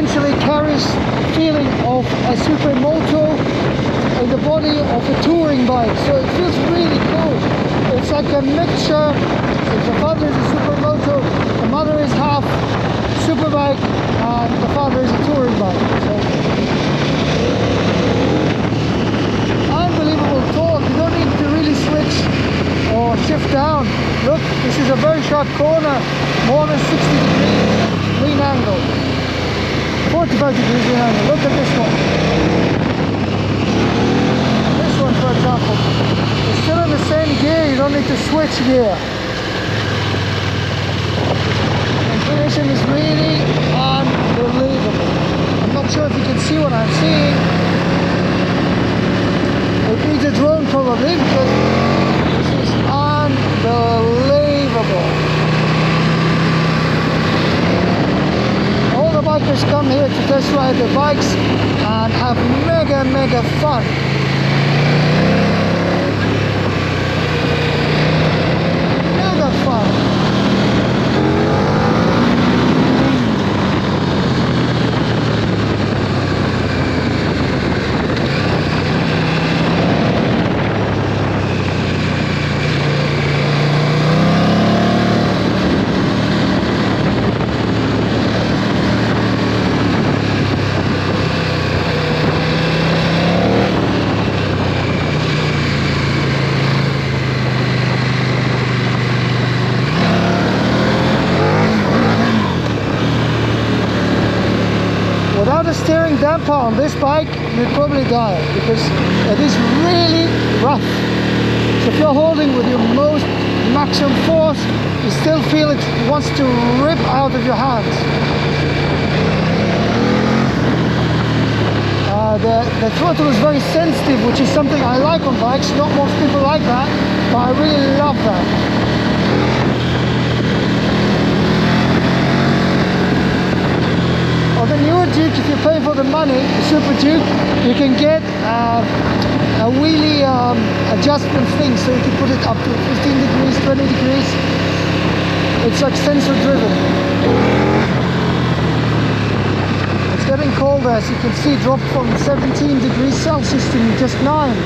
essentially carries the feeling of a supermoto in the body of a touring bike, so it feels really cool. It's like a mixture. If the father is a supermoto, the mother is half superbike, and the father is a touring bike. So, unbelievable torque. You don't need to really switch or shift down. Look, this is a very sharp corner, more than 60 degrees lean angle, 45 degrees lean angle. Look at this one. This one, for example, it's still in the same gear. You don't need to switch gear. And finishing is really unbelievable. I'm not sure if you can see what I'm seeing. It needs a drone probably, because this is unbelievable. All the bikers come here to test ride their bikes and have mega fun. Mega fun. Without a steering damper on this bike, you'd probably die, because it is really rough. So if you're holding with your most maximum force, you still feel it wants to rip out of your hands. The throttle is very sensitive, which is something I like on bikes. Not most people like that, but I really love that. The newer Duke, if you pay for the money, the Super Duke, you can get a wheelie adjustment thing, so you can put it up to 15 degrees, 20 degrees. It's like sensor driven. It's getting colder, as you can see, dropped from 17 degrees Celsius to just 9,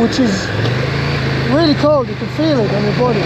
which is really cold. You can feel it on your body.